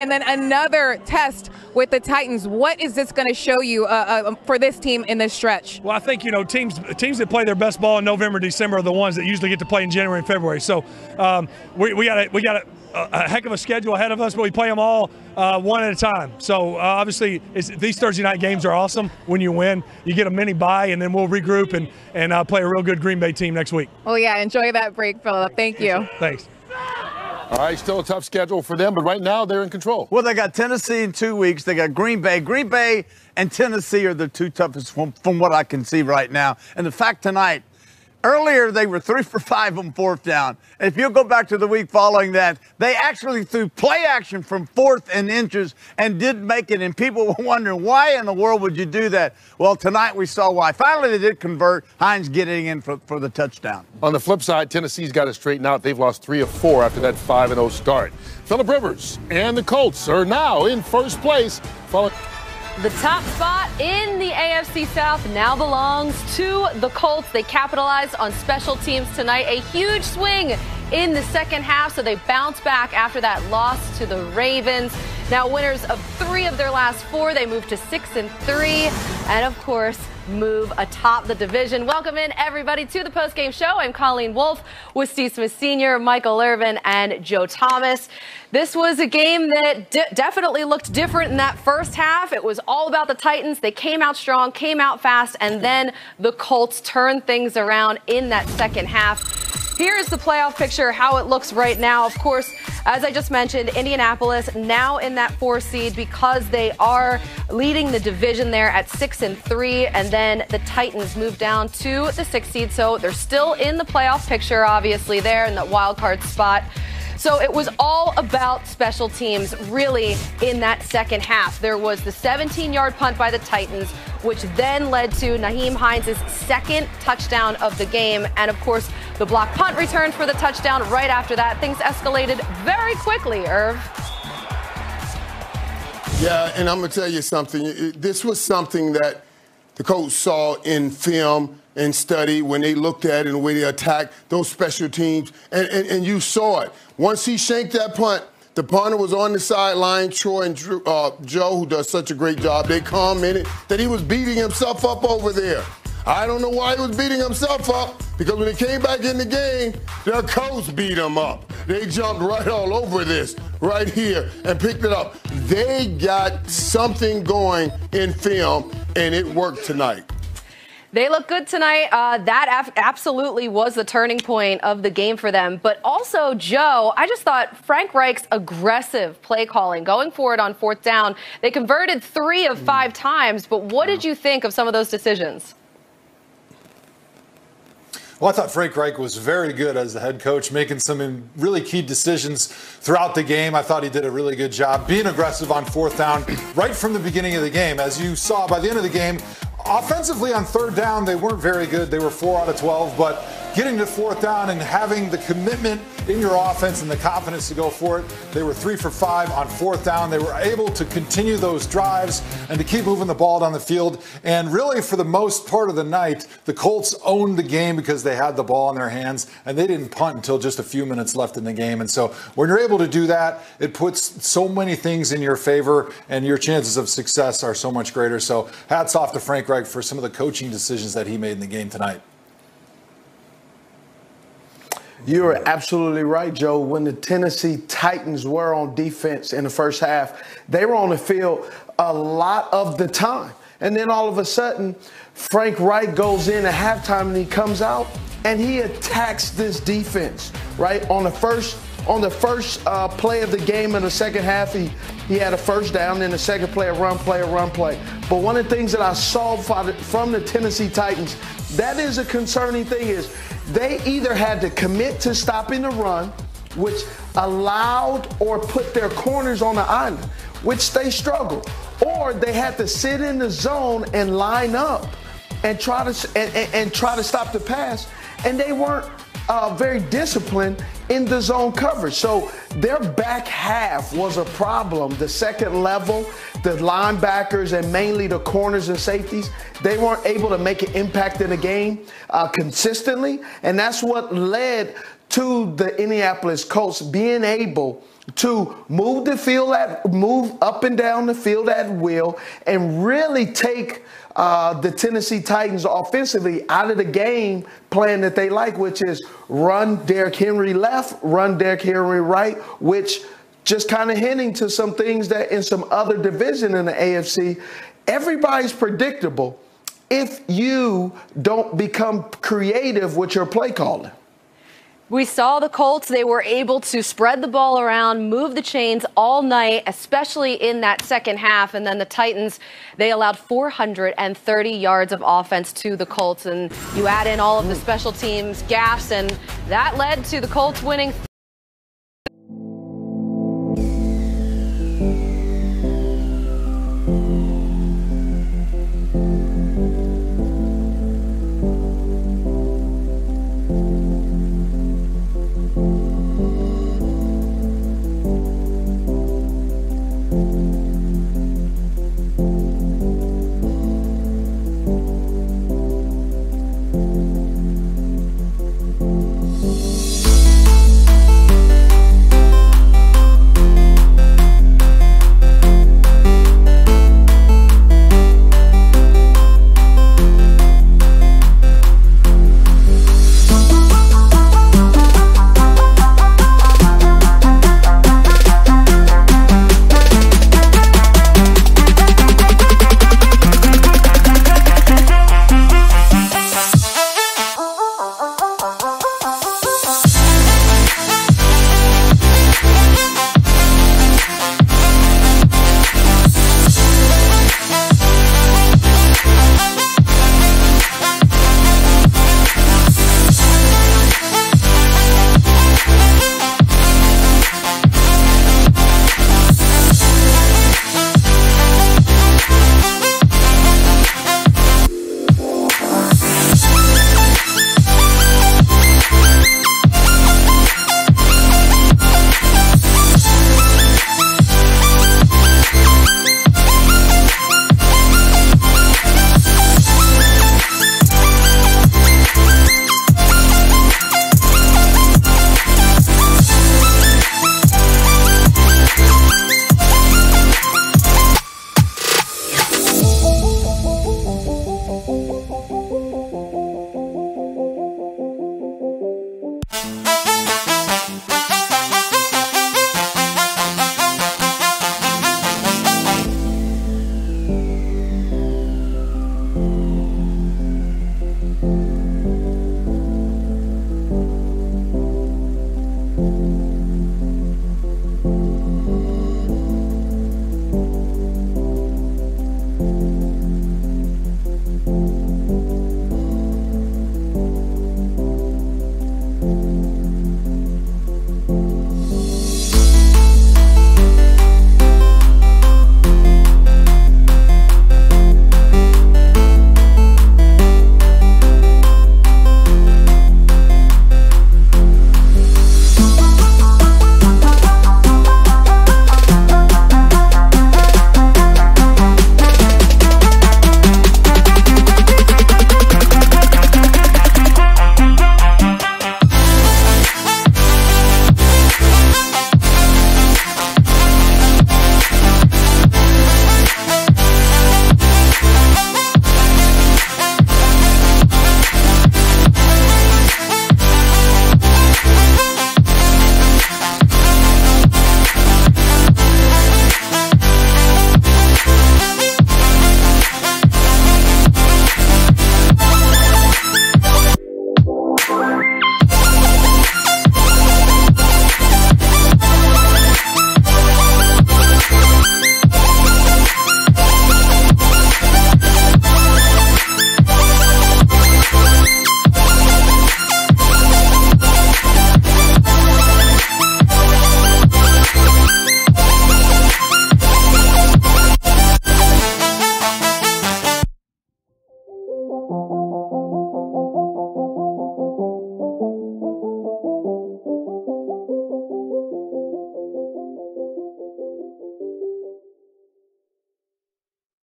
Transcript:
And then another test with the Titans. What is this going to show you for this team in this stretch? Well, I think, teams that play their best ball in November, December are the ones that usually get to play in January and February. So we got a heck of a schedule ahead of us, but we play them all one at a time. So obviously these Thursday night games are awesome. When you win, you get a mini bye, and then we'll regroup and play a real good Green Bay team next week. Oh, yeah. Enjoy that break, Philip. Thank you. Thanks. All right, still a tough schedule for them, but right now they're in control. Well, they got Tennessee in 2 weeks. They got Green Bay. Green Bay and Tennessee are the two toughest from what I can see right now. And the fact tonight, earlier they were 3 for 5 on fourth down. And if you'll go back to the week following that, they actually threw play action from fourth and inches and didn't make it. And people were wondering, why in the world would you do that? Well, tonight we saw why. Finally, they did convert. Hines getting in for the touchdown. On the flip side, Tennessee's got to straighten out. They've lost 3 of 4 after that 5-0 start. Phillip Rivers and the Colts are now in first place. The top spot in the AFC South now belongs to the Colts. They capitalized on special teams tonight. A huge swing in the second half, so they bounce back after that loss to the Ravens. Now winners of 3 of their last 4. They move to 6-3, and of course move atop the division. Welcome in, everybody, to the postgame show. I'm Colleen Wolfe with Steve Smith Sr., Michael Irvin, and Joe Thomas. This was a game that definitely looked different in that first half. It was all about the Titans. They came out strong, came out fast, and then the Colts turned things around in that second half. Here's the playoff picture, how it looks right now. Of course, as I just mentioned, Indianapolis now in that 4 seed because they are leading the division there at 6-3, and then the Titans move down to the 6th seed. So they're still in the playoff picture, obviously, there in the wild card spot. So it was all about special teams, really, in that second half. There was the 17-yard punt by the Titans, which then led to Nyheim Hines' second touchdown of the game. And, of course, the block punt return for the touchdown. Right after that, things escalated very quickly, Irv. Yeah, and I'm going to tell you something. This was something that the coach saw in film and study when they looked at it and the way they attacked those special teams. And you saw it. Once he shanked that punt, the punter was on the sideline. Troy and Joe, who does such a great job, they commented that he was beating himself up over there. I don't know why he was beating himself up, because when he came back in the game, their coach beat him up. They jumped right all over this, right here, and picked it up. They got something going in film, and it worked tonight. They look good tonight. That absolutely was the turning point of the game for them. But also, Joe, I just thought Frank Reich's aggressive play calling, going for it on fourth down, they converted 3 of 5 times. But what did you think of some of those decisions? Well, I thought Frank Reich was very good as the head coach, making some really key decisions throughout the game. I thought he did a really good job being aggressive on fourth down right from the beginning of the game. As you saw by the end of the game, offensively on third down, they weren't very good. They were 4 out of 12, but getting to fourth down and having the commitment in your offense and the confidence to go for it, they were 3 for 5 on fourth down. They were able to continue those drives and to keep moving the ball down the field. And really, for the most part of the night, the Colts owned the game because they had the ball in their hands, and they didn't punt until just a few minutes left in the game. And so when you're able to do that, it puts so many things in your favor, and your chances of success are so much greater. So hats off to Frank Reich for some of the coaching decisions that he made in the game tonight. You're absolutely right, Joe. When the Tennessee Titans were on defense in the first half, they were on the field a lot of the time. And then all of a sudden, Frank Reich goes in at halftime and he comes out and he attacks this defense, right? On the first play of the game in the second half, he had a first down. Then the second play, a run play. But one of the things that I saw from the Tennessee Titans, that is a concerning thing, is they either had to commit to stopping the run, which allowed or put their corners on the island, which they struggled, or they had to sit in the zone and line up and try to stop the pass, and they weren't very disciplined in the zone coverage. So their back half was a problem. The second level, the linebackers and mainly the corners and safeties, they weren't able to make an impact in the game consistently. And that's what led to the Indianapolis Colts being able to move up and down the field at will and really take the Tennessee Titans offensively out of the game plan that they like, which is run Derrick Henry left, run Derrick Henry right, which just kind of hinting to some things that in some other division in the AFC, everybody's predictable if you don't become creative with your play calling. We saw the Colts. They were able to spread the ball around, move the chains all night, especially in that second half. And then the Titans, they allowed 430 yards of offense to the Colts. And you add in all of the special teams gaffes, and that led to the Colts winning